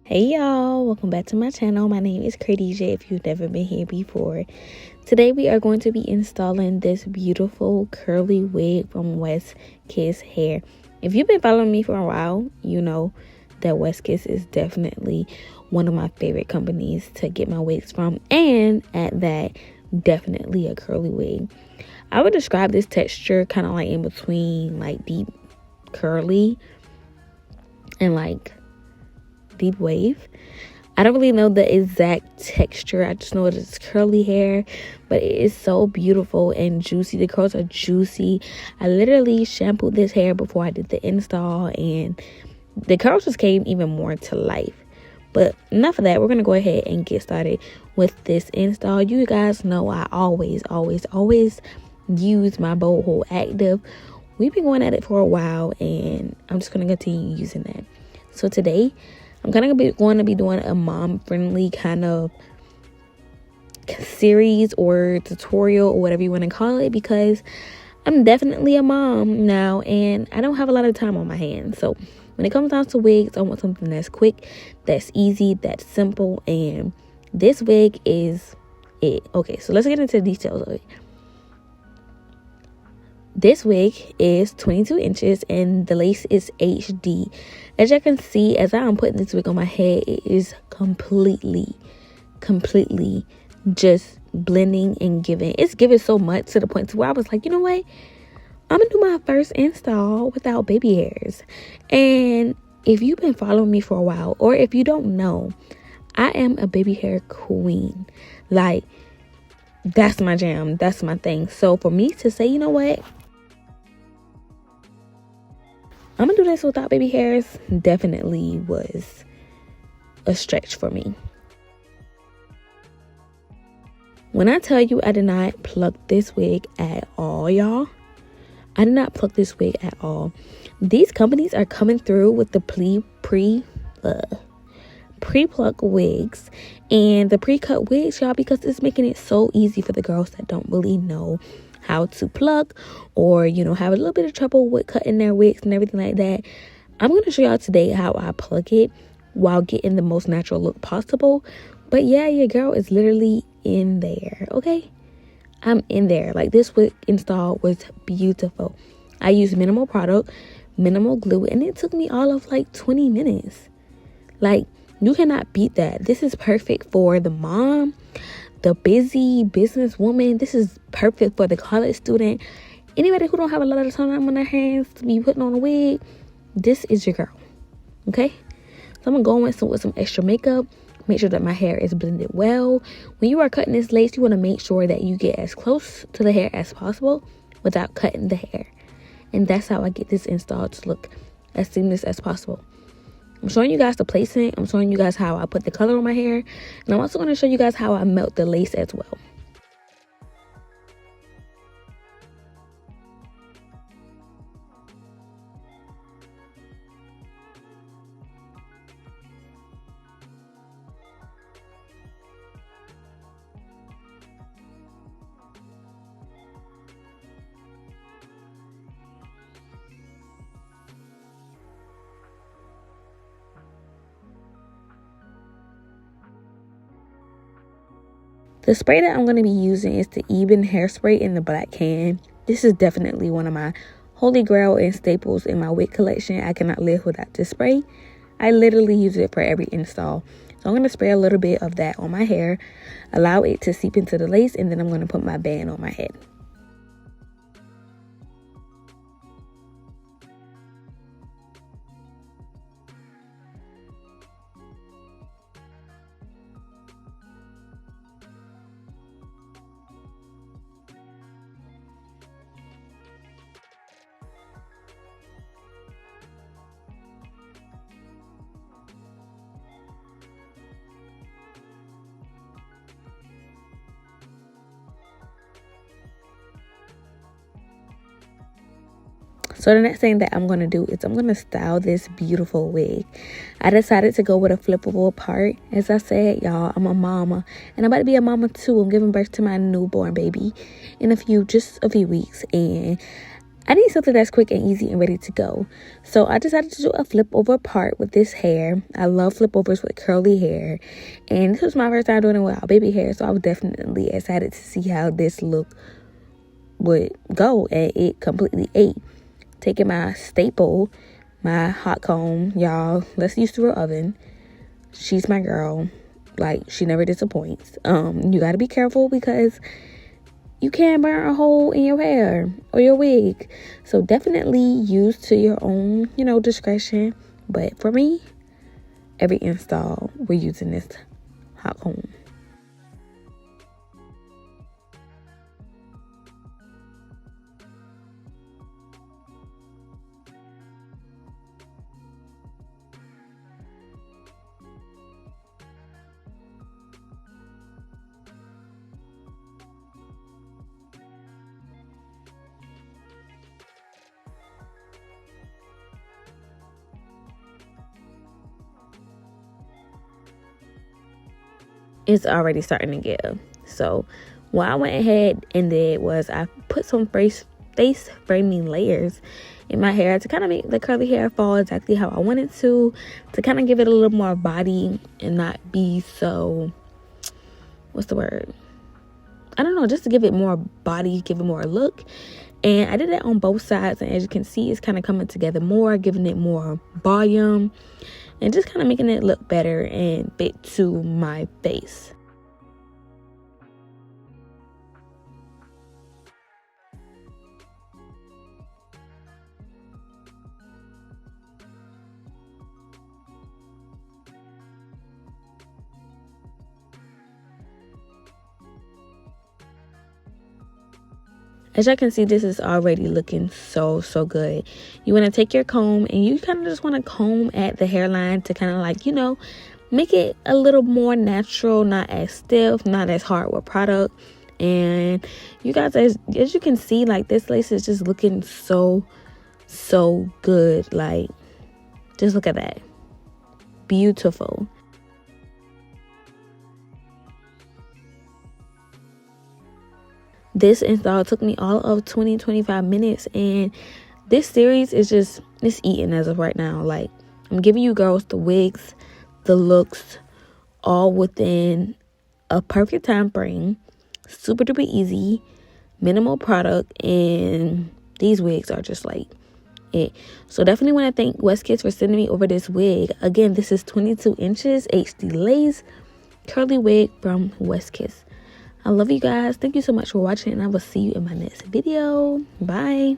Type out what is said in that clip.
Hey y'all, welcome back to my channel. My name is Cra'Deja if you've never been here before. Today we are going to be installing this beautiful curly wig from West Kiss Hair. If you've been following me for a while, you know that West Kiss is definitely one of my favorite companies to get my wigs from, and at that, definitely a curly wig. I would describe this texture kind of like in between like deep curly and like deep wave. I don't really know the exact texture. I just know it's curly hair, but it is so beautiful and juicy. The curls are juicy. I literally shampooed this hair before I did the install, and the curls just came even more to life. But enough of that. We're gonna go ahead and get started with this install. You guys know I always use my bold hold active. We've been going at it for a while, and I'm just gonna continue using that. So today I'm going to be doing a mom-friendly kind of series or tutorial or whatever you want to call it, because I'm definitely a mom now and I don't have a lot of time on my hands. So when it comes down to wigs, I want something that's quick, that's easy, that's simple, and this wig is it. Okay, so let's get into the details of it. This wig is 22 inches and the lace is HD. As you can see, as I'm putting this wig on my head, it is completely just blending and giving. It's giving so much to the point to where I was like, you know what? I'm going to do my first install without baby hairs. And if you've been following me for a while, or if you don't know, I am a baby hair queen. Like, that's my jam. That's my thing. So for me to say, you know what? I'm gonna do this without baby hairs definitely was a stretch for me. When I tell you I did not pluck this wig at all, y'all. I did not pluck this wig at all. These companies are coming through with the pre-pluck wigs and the pre-cut wigs, y'all, because it's making it so easy for the girls that don't really know how to pluck, or have a little bit of trouble with cutting their wigs and everything like that. I'm going to show y'all today how I pluck it while getting the most natural look possible. But yeah, your girl is literally in there. Okay, I'm in there. Like, this wig install was beautiful. I used minimal product, minimal glue, and it took me all of like 20 minutes. Like, you cannot beat that. This is perfect for the mom, the busy businesswoman. This is perfect for the college student. Anybody who don't have a lot of time on their hands to be putting on a wig, this is your girl. Okay? So I'm going to go in with some extra makeup. Make sure that my hair is blended well. When you are cutting this lace, you want to make sure that you get as close to the hair as possible without cutting the hair. And that's how I get this install to look as seamless as possible. I'm showing you guys the placement. I'm showing you guys how I put the color on my hair. And I'm also going to show you guys how I melt the lace as well. The spray that I'm going to be using is the Ebin hairspray in the black can. This is definitely one of my holy grail and staples in my wig collection. I cannot live without this spray. I literally use it for every install. So I'm going to spray a little bit of that on my hair, allow it to seep into the lace, and then I'm going to put my band on my head. So the next thing that I'm going to do is I'm going to style this beautiful wig. I decided to go with a flippable part. As I said, y'all, I'm a mama. And I'm about to be a mama too. I'm giving birth to my newborn baby in just a few weeks. And I need something that's quick and easy and ready to go. So I decided to do a flip over part with this hair. I love flip overs with curly hair. And this was my first time doing it without baby hair. So I was definitely excited to see how this look would go. And it completely ate. Taking my staple, my hot comb. Y'all, let's use through her oven. She's my girl. Like, she never disappoints. You got to be careful because you can burn a hole in your hair or your wig. So definitely use to your own, discretion. But for me, every install, we're using this hot comb. It's already starting to give. So what I went ahead and did was I put some face framing layers in my hair to kind of make the curly hair fall exactly how I wanted to kind of give it a little more body and not be so, what's the word? I don't know, just to give it more body, give it more look. And I did that on both sides, and as you can see, it's kind of coming together more, giving it more volume and just kind of making it look better and fit to my face. As y'all can see, this is already looking so good. You want to take your comb and you kind of just want to comb at the hairline to kind of like, make it a little more natural, not as stiff, not as hard with product. And you guys, as you can see, like, this lace is just looking so good. Like, just look at that. Beautiful. This install took me all of 20-25 minutes, and this series is just, it's eating as of right now. Like, I'm giving you girls the wigs, the looks, all within a perfect time frame. Super duper easy, minimal product, and these wigs are just like it. So definitely want to thank West Kids for sending me over this wig. Again, this is 22 inches HD lace curly wig from West Kids. I love you guys. Thank you so much for watching, and I will see you in my next video. Bye.